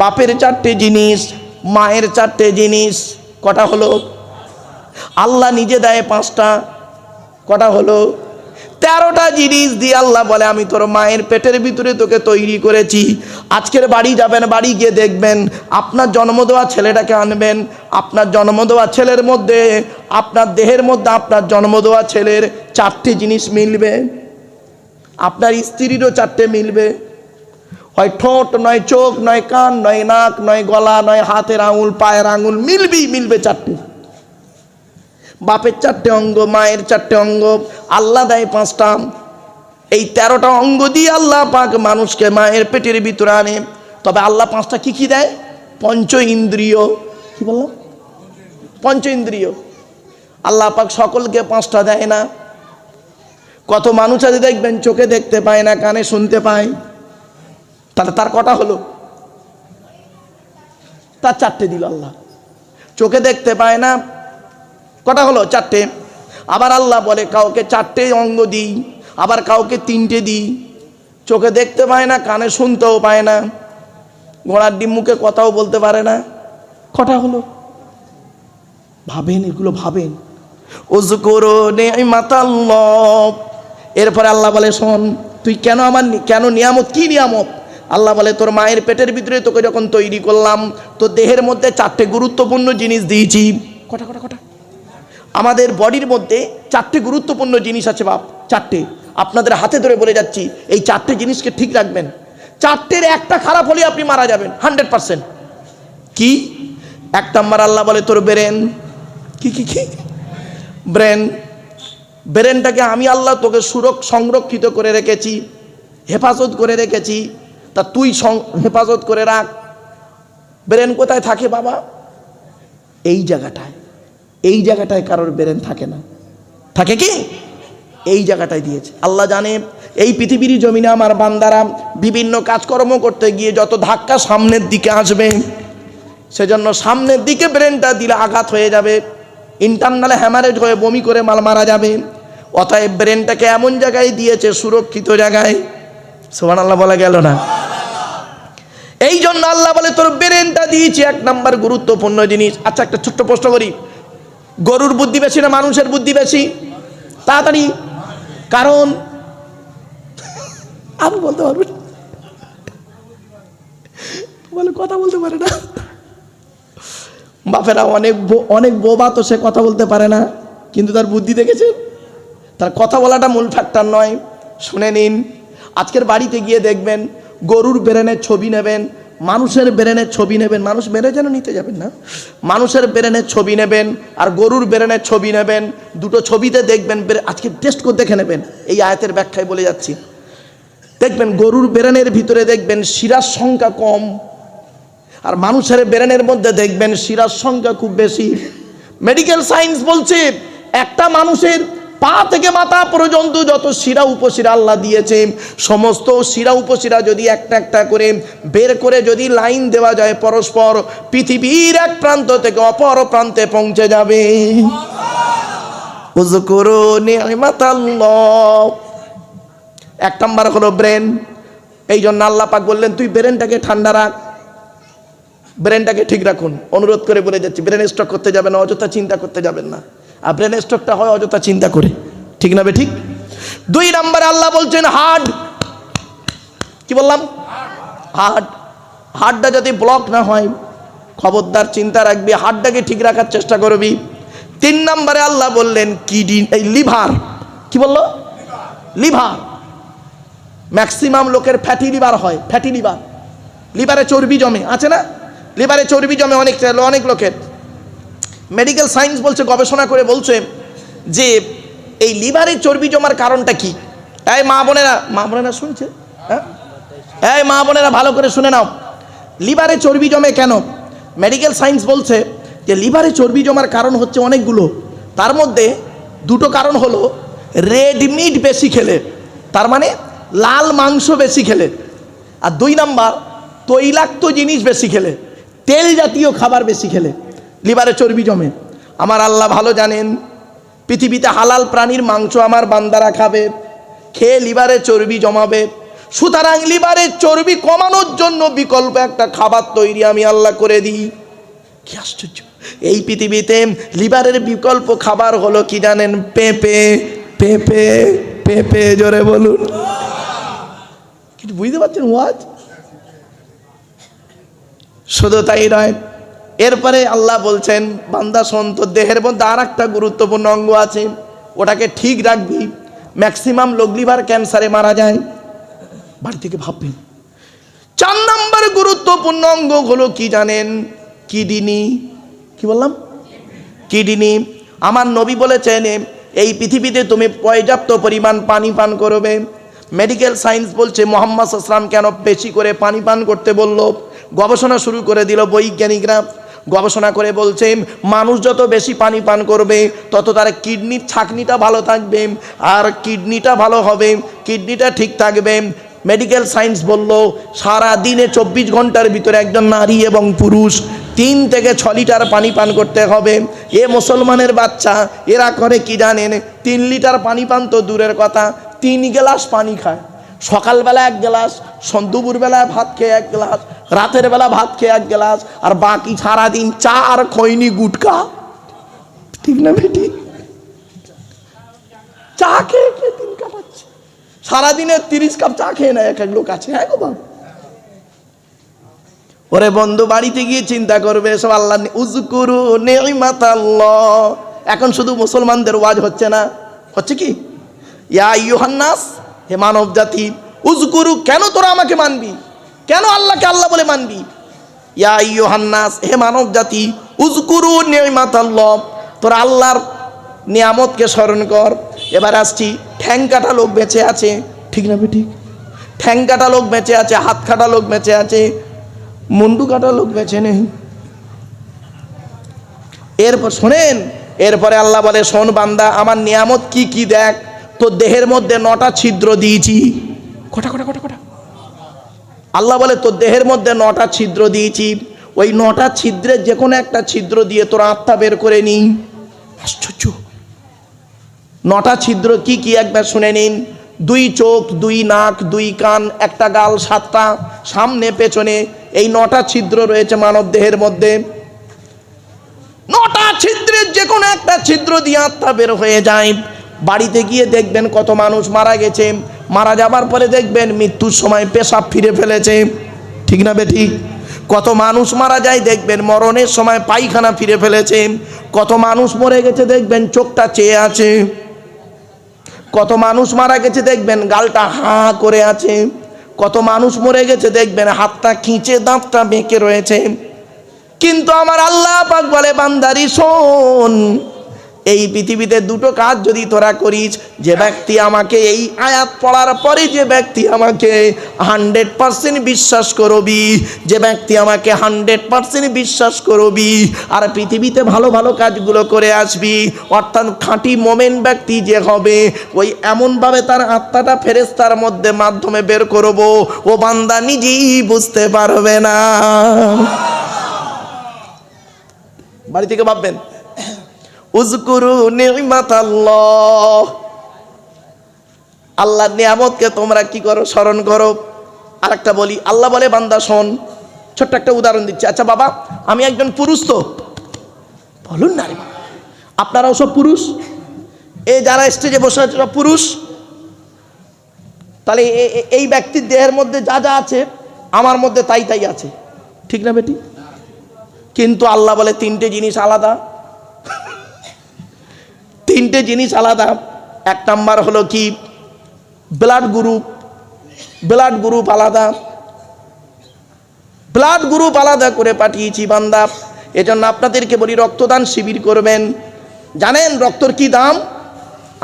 বাপের চারটে জিনিস, মায়ের চারটে জিনিস, কটা হলো? আল্লাহ নিজে দেয় পাঁচটা, কটা হলো? 13টা জিনিস দিয়ে আল্লাহ বলে আমি তোর মায়ের পেটের ভিতরে তোকে তৈরি করেছি। আজকের বাড়ি যাবেন, বাড়ি গিয়ে দেখবেন আপনার জন্ম দেওয়া ছেলেটাকে আনবেন, আপনার জন্ম দেওয়া ছেলের মধ্যে, আপনার দেহের মধ্যে আপনার জন্ম দেওয়া ছেলের চারটে জিনিস মিলবে, আপনার স্ত্রীরও চারটে মিলবে। হয় ঠোঁট, নয় চোখ, নয় কান, নয় নাক, নয় গলা, নয় হাতের আঙুল, পায়ের আঙুল, মিলবে চারটে। বাপের চারটে অঙ্গ, মায়ের চারটে অঙ্গ, আল্লাহ দেয় পাঁচটা। এই 13টা অঙ্গ দিয়ে আল্লাহ পাক মানুষকে মায়ের পেটের ভিতরে আনে। তবে আল্লাহ পাঁচটা কি কি দেয়? পঞ্চ ইন্দ্রিয়। কি বললাম? পঞ্চ ইন্দ্রিয়। আল্লাহ পাক সকলকে পাঁচটা দেয় না। কত মানুষ আছে দেখবেন চোখে দেখতে পায় না, কানে শুনতে পায়, তাহলে তার কটা হলো? তার চারটে দিল আল্লাহ। চোখে দেখতে পায় না, কটা হলো? চারটে। আবার আল্লাহ বলে কাউকে চারটে অঙ্গ দিই, আবার কাউকে তিনটে দিই। চোখে দেখতে পায় না, কানে শুনতেও পায় না, ঘোড়ার ডিম মুখে কথাও বলতে পারে না, কটা হলো? ভাবেন, এগুলো ভাবেন। উযকুরু নি'মাতাল্লাহ। এরপরে আল্লাহ বলে শোন, তুই কেন আমার কেন নিয়ামত, কি নিয়ামত? আল্লাহ বলে তোর মায়ের পেটের ভিতরে তোকে যখন তৈরি করলাম, তোর দেহের মধ্যে চারটে গুরুত্বপূর্ণ জিনিস দিয়েছি। কটা কটা কটা? আমাদের বডির মধ্যে চারটে গুরুত্বপূর্ণ জিনিস আছে বাপ, চারটে। আপনাদের হাতে ধরে বলে যাচ্ছি, এই চারটে জিনিসকে ঠিক রাখবেন। চারটের একটা খারাপ হলে আপনি মারা যাবেন 100%। কি? এক নাম্বার আল্লাহ বলে তোর ব্রেন। কি কি কি? ব্রেন। ব্রেনটাকে আমি আল্লাহ তোকে সংরক্ষিত করে রেখেছি, হেফাজত করে রেখেছি, তা তুই হেফাজত করে রাখ। ব্রেন কোথায় থাকে বাবা? এই জায়গাটায়। এই জায়গাটায় কারোর ব্রেন থাকে না, থাকে কি? এই জায়গাটায় দিয়েছে আল্লাহ। জানে এই পৃথিবীর জমিনে আমার বান্দারা বিভিন্ন কাজকর্ম করতে গিয়ে যত ধাক্কা সামনের দিকে আসবে, সেজন্য সামনের দিকে ব্রেনটা দিলে আঘাত হয়ে যাবে, ইন্টারনালে হ্যামারেজ হয়ে বমি করে মারা যাবে। অতএব ব্রেনটাকে এমন জায়গায় দিয়েছে, সুরক্ষিত জায়গায়। সুবহানাল্লাহ বলা গেল না? এই জন্য আল্লাহ বলে তোর ব্রেনটা দিয়েছি, এক নাম্বার গুরুত্বপূর্ণ জিনিস। আচ্ছা, একটা ছোট্ট প্রশ্ন করি, গরুর বুদ্ধি বেশি না মানুষের বুদ্ধি বেশি? তাড়াতাড়ি, কারণ আমি বলতে পারবো, বলে কথা বলতে পারে না। বাপেরা অনেক বোবা, তো সে কথা বলতে পারে না, কিন্তু তার বুদ্ধি দেখেছেন? তার কথা বলাটা মূল ফ্যাক্টর নয়। শুনে নিন, আজকের বাড়িতে গিয়ে দেখবেন গরুর ব্রেনের ছবি নেবেন, মানুষের ব্রেনের ছবি নেবেন। মানুষ মেরে যেন নিতে যাবেন না, মানুষের ব্রেনের ছবি নেবেন আর গরুর ব্রেনের ছবি নেবেন। দুটো ছবিতে দেখবেন, আজকে টেস্ট করে দেখে নেবেন, এই আয়াতের ব্যাখ্যায় বলে যাচ্ছি। দেখবেন গরুর ব্রেনের ভিতরে দেখবেন শিরার সংখ্যা কম, আর মানুষের ব্রেনের মধ্যে দেখবেন শিরার সংখ্যা খুব বেশি। মেডিকেল সায়েন্স বলছে একটা মানুষের পা থেকে মাথা পর্যন্ত যত শিরা উপশিরা আল্লাহ দিয়েছে, সমস্ত শিরা উপশিরা যদি একটা একটা করে বের করে যদি লাইন দেওয়া যায় পরস্পর, পৃথিবীর এক প্রান্ত থেকে অপর প্রান্তে পৌঁছে যাবে। উযকুরু নি'মাতাল্লাহ। এক নাম্বার হলো ব্রেন। এই জন্য আল্লাহ পাক বললেন তুই ব্রেনটাকে ঠান্ডা রাখ, ব্রেনটাকে ঠিক রাখুন। অনুরোধ করে বলে যাচ্ছি, ব্রেন স্ট্রোক করতে যাবেন না, অযথা চিন্তা করতে যাবেন না। আর ব্রেন স্ট্রোকটা হয় অযথা চিন্তা করে, ঠিক না বে ঠিক? 2 নম্বরে আল্লাহ বলছেন হার্ট। কি বললাম? হার্ট। হার্টটা যাতে ব্লক না হয়, খবরদার চিন্তা রাখবি, হার্টটাকে ঠিক রাখার চেষ্টা করবি। 3 নম্বরে আল্লাহ বললেন কিডনি, এই লিভার। কি বললো? লিভার। ম্যাক্সিমাম লোকের ফ্যাটি লিভার হয়, ফ্যাটি লিভার। লিভারে চর্বি জমে, আছে না? লিভারে চর্বি জমে অনেক লোকের। মেডিকেল সায়েন্স বলছে, গবেষণা করে বলছে যে এই লিভারে চর্বি জমার কারণটা কি। এই মা বোনেরা শুনছে? হ্যাঁ, এই মা বোনেরা ভালো করে শুনে নাও, লিভারে চর্বি জমে কেন? মেডিকেল সায়েন্স বলছে যে লিভারে চর্বি জমার কারণ হচ্ছে অনেকগুলো। তার মধ্যে 2টো কারণ হলো রেড মিট বেশি খেলে, তার মানে লাল মাংস বেশি খেলে, আর 2 নাম্বার তৈলাক্ত জিনিস বেশি খেলে, তেল জাতীয় খাবার বেশি খেলে লিভারে চর্বি জমে। আমার আল্লাহ ভালো জানেন, পৃথিবীতে হালাল প্রাণীর মাংস আমার বান্দারা খাবে, খেয়ে লিভারে চর্বি জমাবে। সুতরাং লিভারের চর্বি কমানোর জন্য বিকল্প একটা খাবার তৈরি আমি আল্লাহ করে দিই। কি আশ্চর্য! এই পৃথিবীতে লিভারের বিকল্প খাবার হলো কি জানেন? পেঁপে। পেঁপে পেঁপে, জোরে বলুন। কিছু বুঝতে পারছেন ওয়াজ? শুধু তাই নয়, এরপরে আল্লাহ বলছেন, বান্দা শোন, তোর দেহের মধ্যে আর একটা গুরুত্বপূর্ণ অঙ্গ আছে, ওটাকে ঠিক রাখবি। ম্যাক্সিমাম লোক লিভার ক্যান্সারে মারা যায়। বাড়ি থেকে ভাববেন। 4 নম্বর গুরুত্বপূর্ণ অঙ্গ হলো কি জানেন? কিডনি। কি বললাম? কিডনি। আমার নবী বলেছেন, এই পৃথিবীতে তুমি পর্যাপ্ত পরিমাণ পানি পান করবে। মেডিকেল সায়েন্স বলছে মুহাম্মদ সাল্লাল্লাহু আলাইহি ওয়াসাল্লাম কেন বেশি করে পানি পান করতে বলল? গবেষণা শুরু করে দিল বৈজ্ঞানিকরা। গবেষণা করে বলছে মানুষ যত বেশি পানি পান করবে তত তার কিডনির ছাকনিটা ভালো থাকবে, আর কিডনিটা ভালো হবে, কিডনিটা ঠিক থাকবে। মেডিকেল সায়েন্স বলল সারা দিনে 24 ঘন্টার ভিতরে একজন নারী এবং পুরুষ 3 থেকে 6 লিটার পানি পান করতে হবে। এ মুসলমানের বাচ্চা এরা করে কি জানেন? 3 লিটার পানি পান তো দূরের কথা, 3 গ্লাস পানি খায়। সকালবেলা 1 গ্লাস, দুপুরবেলায় ভাত খেয়ে 1 গ্লাস, রাতের বেলা ভাত খেয়ে 1 গ্লাস, আর বাকি সারাদিন চা আর খৈনি গুটকা। ঠিক না বেটি? চা খেয়ে খেয়ে দিন কাটাচ্ছে। সারাদিনে 30 কাপ চা খেয়ে নেয় এক এক লোক আছে। হ্যাঁ গো বাবা। ওরে বন্ধু, বাড়িতে গিয়ে চিন্তা করবে সব আল্লাহ উযকুরু নি'মাতাল্লাহ। এখন শুধু মুসলমানদের ওয়াজ হচ্ছে না, হচ্ছে কি? ইয়া আইয়ুহান নাস, হে মানব জাতি, উযকুরু, কেন তোরা আমাকে মানবি? কেন আল্লাহকে আল্লাহ বলে মানবি? ইয়া আইয়ুহান নাস, হে মানব জাতি, উযকুরু নি'মাতাল্লাহ, তোরা আল্লাহর নিয়ামতকে স্মরণ কর। এবার আসছি, ঠ্যাং কাটা লোক বেঁচে আছে, ঠিক না বেঠিক? ঠ্যাং কাটা লোক বেঁচে আছে, হাত কাটা লোক বেঁচে আছে, মুন্ডু কাটা লোক বেঁচে নেই। এরপর শোনেন, এরপরে আল্লাহ বলে, শোন বান্দা, আমার নিয়ামত কি কি দেখ। তোর দেহের মধ্যে 9টা ছিদ্র দিয়েছি। কটা কটা কটা কটা? আল্লাহ বলে তোর দেহের মধ্যে 9টা ছিদ্র দিয়েছি। ওই 9টা ছিদ্রের যে কোনো একটা ছিদ্র দিয়ে তোর আত্মা বের করে নিই। আশ্চর্য! 9টা ছিদ্র কি কি একবার শুনে নিন। 2 চোখ, 2 নাক, 2 কান, 1টা গাল, 7টা সামনে পেছনে, এই 9টা ছিদ্র রয়েছে মানব দেহের মধ্যে। 9টা ছিদ্রের যে কোনো একটা ছিদ্র দিয়ে আত্মা বের হয়ে যায়। বাড়িতে গিয়ে দেখবেন কত মানুষ মারা গেছে, মারা যাবার পরে দেখবেন মৃত্যুর সময় পেশাব ফিরে ফেলেছে, ঠিক না বেঠিক? কত মানুষ মারা যায় দেখবেন মরণের সময় পায়খানা ফিরে ফেলেছে। কত মানুষ মরে গেছে দেখবেন চোখটা চেয়ে আছে। কত মানুষ মারা গেছে দেখবেন গালটা হাঁ করে আছে। কত মানুষ মরে গেছে দেখবেন হাতটা খিঁচে দাঁতটা বেঁকে রয়েছে। কিন্তু আমার আল্লাহ পাক বলে, বান্দারি শোন, এই পৃথিবীতে 2টো কাজ যদি তোরা করিস, যে ব্যক্তি আমাকে এই আয়াত পড়ার পরে যে ব্যক্তি আমাকে 100% বিশ্বাস করবি, যে ব্যক্তি আমাকে 100% বিশ্বাস করবি আর পৃথিবীতে ভালো ভালো কাজগুলো করে আসবি, অর্থাৎ খাঁটি মোমেন ব্যক্তি যে হবে, ওই এমনভাবে তার আত্মাটা ফেরেশতার মধ্যে মাধ্যমে বের করব, ও বান্দা নিজেই বুঝতে পারবে না। বাড়ি থেকে ভাববেন, উযকুরু নি'মাতাল্লাহ, আল্লাহর নিয়ামতকে তোমরা কি করো? স্মরণ করো। আরেকটা বলি, আল্লাহ বলে, বান্দা শোন, ছোট্ট একটা উদাহরণ দিচ্ছি। আচ্ছা বাবা, আমি একজন পুরুষ, তো বলুন না রে, আপনারাও সব পুরুষ, এই যারা স্টেজে বসে আছে সব পুরুষ, তাহলে এই ব্যক্তির দেহের মধ্যে যা যা আছে আমার মধ্যে তাই তাই আছে, ঠিক না বেটি? কিন্তু আল্লাহ বলে 3টে জিনিস আলাদা। 3টে জিনিস আলাদা। 1 নাম্বার হলো কি? Blood group. ব্লাড গ্রুপ আলাদা। ব্লাড গ্রুপ আলাদা করে পাঠিয়েছি বান্দা। এজন্য আপনাদেরকে বলি, রক্তদান শিবির করবেন। জানেন রক্তর কি দাম?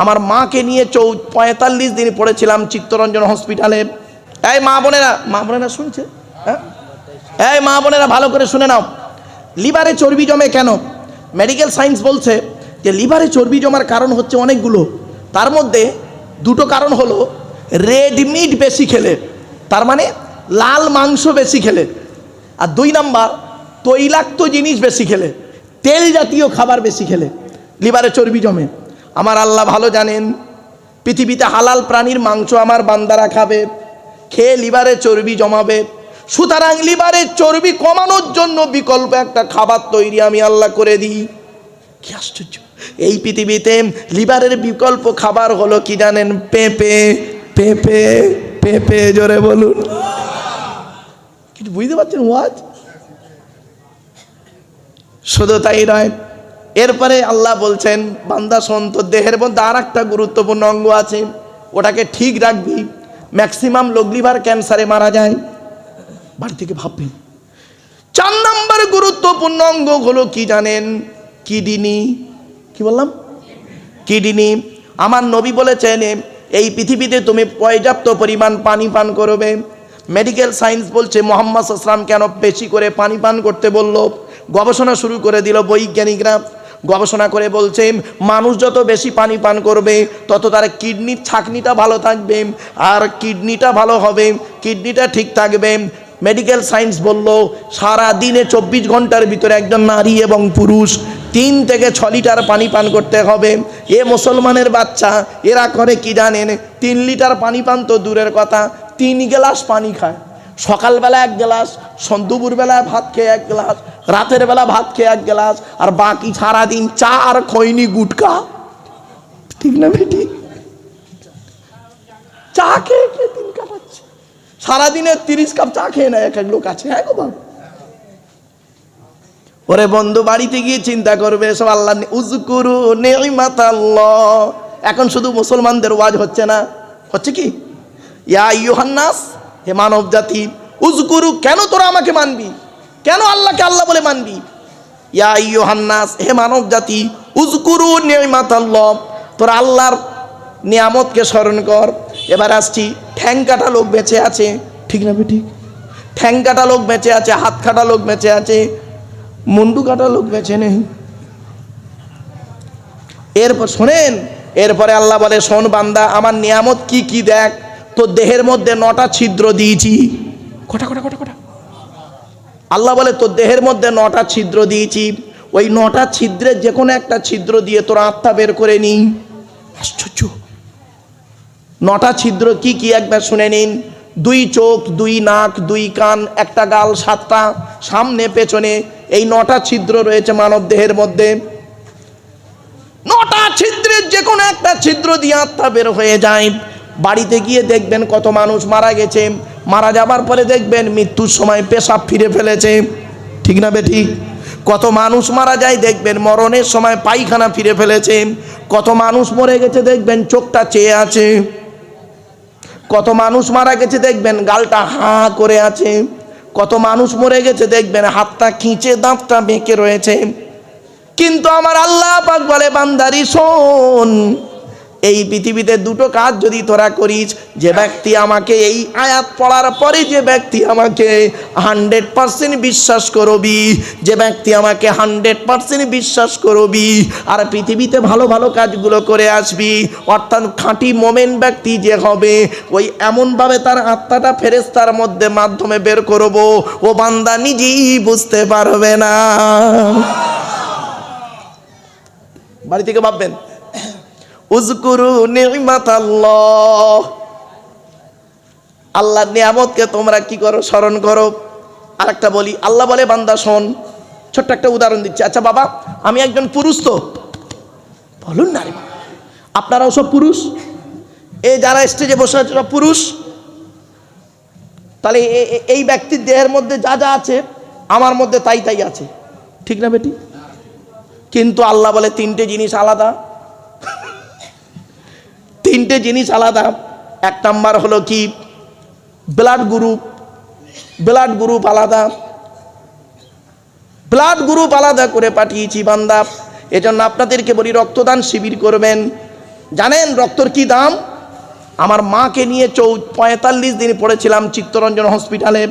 আমার মাকে নিয়ে 45 দিন পড়েছিলাম চিত্তরঞ্জন হসপিটালে। এই মা বোনেরা শুনছে? হ্যাঁ, এই মা বোনেরা ভালো করে শুনে নাও। লিভারে চর্বি জমে কেন? মেডিকেল সায়েন্স বলছে যে লিভারে চর্বি জমার কারণ হচ্ছে অনেকগুলো। তার মধ্যে 2টো কারণ হলো রেড মিট বেশি খেলে, তার মানে লাল মাংস বেশি খেলে, আর 2 নাম্বার তৈলাক্ত জিনিস বেশি খেলে, তেল জাতীয় খাবার বেশি খেলে লিভারে চর্বি জমে। আমার আল্লাহ ভালো জানেন, পৃথিবীতে হালাল প্রাণীর মাংস আমার বান্দারা খাবে, খেয়ে লিভারে চর্বি জমাবে। সুতরাং লিভারের চর্বি কমানোর জন্য বিকল্প একটা খাবার তৈরি আমি আল্লাহ করে দিই। কি আশ্চর্য! এই পৃথিবীতে লিভারের বিকল্প খাবার হলো কি জানেন? পেঁপে। পেঁপে পেঁপে, জোরে বলুন। কিছু বুঝতে পারছেন ওয়াজ? শুধু তাই নয়, এরপরে আল্লাহ বলছেন, বান্দা শোন, তোর দেহের মধ্যে আর একটা গুরুত্বপূর্ণ অঙ্গ আছে, ওটাকে ঠিক রাখবি। ম্যাক্সিমাম লোক লিভার ক্যান্সারে মারা যায়। বাড়ি থেকে ভাববেন। 4 নম্বর গুরুত্বপূর্ণ অঙ্গ হলো কি জানেন? কিডনি। কি বললাম? কিডনি। আমার নবী বলেছেন, এই পৃথিবীতে তুমি পর্যাপ্ত পরিমাণ পানি পান করবে। মেডিকেল সায়েন্স বলছে মুহাম্মদ সাল্লাল্লাহু আলাইহি ওয়াসাল্লাম কেন বেশি করে পানি পান করতে বলল? গবেষণা শুরু করে দিল বৈজ্ঞানিকরা। গবেষণা করে বলছে মানুষ যত বেশি পানি পান করবে তত তার কিডনির ছাঁকনিটা ভালো থাকবে, আর কিডনিটা ভালো হবে, কিডনিটা ঠিক থাকবে। মেডিকেল সায়েন্স বলল সারা দিনে 24 ঘন্টার ভিতরে একজন নারী এবং পুরুষ 3 থেকে 6 লিটার পানি পান করতে হবে। এ মুসলমানের বাচ্চা এরা করে কি জানেন? 3 লিটার পানি পান তো দূরের কথা, 3 গ্লাস পানি খায়। সকালবেলা 1 গ্লাস, দুপুরবেলা ভাত খেয়ে 1 গ্লাস, রাতের বেলা ভাত খেয়ে 1 গ্লাস, আর বাকি সারাদিন চা আর খৈনি গুটকা। ঠিক না বেটি? চা খেয়ে খেয়ে দিন কাটাচ্ছে। সারাদিনে 30 কাপ চা খেয়ে নেয় এক এক লোক আছে। হ্যাঁ গো বাবা। ওরে বন্ধু, বাড়িতে গিয়ে চিন্তা করবে সব আল্লাহ। উযকুরু নি'মাতাল্লাহ। এখন শুধু মুসলমানদের ওয়াজ হচ্ছে না, হচ্ছে কি? ইয়া আইয়ুহান নাস, হে মানব জাতি, উযকুরু, কেন তোরা আমাকে মানবি? কেন আল্লাহকে আল্লাহ বলে মানবি? ইয়া আইয়ুহান নাস, হে মানব জাতি, উযকুরু নি'মাতাল্লাহ, তোরা আল্লাহর নিয়ামতকে স্মরণ কর। এবার আসছি, ঠ্যাং কাটা লোক বেঁচে আছে, ঠিক না বেঠিক? ঠ্যাং কাটা লোক বেঁচে আছে, হাত কাটা লোক বেঁচে আছে, মুন্ডু কাটা লোক বেঁচে নেই। এরপর শোনেন, এরপরে আল্লাহ বলে, শোন বান্দা, আমার নিয়ামত কি কি দেখ। তোর দেহের মধ্যে 9টা ছিদ্র দিয়েছি। কটা কটা কটা কটা? আল্লাহ বলে তোর দেহের মধ্যে 9টা ছিদ্র দিয়েছি। ওই 9টা ছিদ্রের যে কোনো একটা ছিদ্র দিয়ে তোর আত্মা বের করে নিন। আশ্চর্য! 9টা ছিদ্র কি কি একবার শুনে নিন। 2 চোখ, 2 নাক, 2 কান, 1টা গাল, 7টা সামনে পেছনে, এই 9টা ছিদ্র রয়েছে মানব দেহের মধ্যে। 9টা ছিদ্রের যে কোনো একটা ছিদ্র দিয়ে আত্মা বের হয়ে যায়। বাড়িতে গিয়ে দেখবেন কত মানুষ মারা গেছে, মারা যাবার পরে দেখবেন মৃত্যুর সময় পেশাব ফিরে ফেলেছে, ঠিক না বেঠিক? কত মানুষ মারা যায় দেখবেন মরণের সময় পায়খানা ফিরে ফেলেছে। কত মানুষ মরে গেছে দেখবেন চোখটা চেয়ে আছে। কত মানুষ মারা গেছে দেখবেন গালটা হাঁ করে আছে। কত মানুষ মরে গেছে দেখবেন হাতটা খিঁচে দাঁতটা বেঁকে রয়েছে। কিন্তু আমার আল্লাহ পাক বলে, বান্দারি শোন, এই পৃথিবীতে 2টো কাজ যদি তোরা করিস, যে ব্যক্তি আমাকে এই আয়াত পড়ার পরে যে ব্যক্তি আমাকে 100% বিশ্বাস করবি, যে ব্যক্তি আমাকে 100% বিশ্বাস করবি আর পৃথিবীতে ভালো ভালো কাজগুলো করে আসবি, অর্থাৎ খাঁটি মোমেন ব্যক্তি যে হবে, ওই এমনভাবে তার আত্মাটা ফেরেশতার মধ্যে মাধ্যমে বের করব, ও বান্দা নিজেই বুঝতে পারবে না। বাড়ি থেকে ভাববেন, উযকুরু নি'মাতাল্লাহ, আল্লাহর নিয়ামতকে তোমরা কি করো? স্মরণ করো। আরেকটা বলি, আল্লাহ বলে, বান্দা শোন, ছোট্ট একটা উদাহরণ দিচ্ছি। আচ্ছা বাবা, আমি একজন পুরুষ, তো বলুন না রে, আপনারাও সব পুরুষ? এই যারা স্টেজে বসে আছে সব পুরুষ? তাহলে এই ব্যক্তির দেহের মধ্যে যা যা আছে আমার মধ্যে তাই তাই আছে, ঠিক না বেটি? কিন্তু আল্লাহ বলে 3টে জিনিস আলাদা। 3টে জিনিস আলাদা। 1 নাম্বার হলো কি? Blood group. ব্লাড গ্রুপ আলাদা। ব্লাড গ্রুপ আলাদা করে পাঠিয়েছি বান্দা। এজন্য আপনাদেরকে বলি, রক্তদান শিবির করবেন। জানেন রক্তর কি দাম? আমার মাকে নিয়ে 45 দিন পড়েছিলাম চিত্তরঞ্জন হসপিটালে।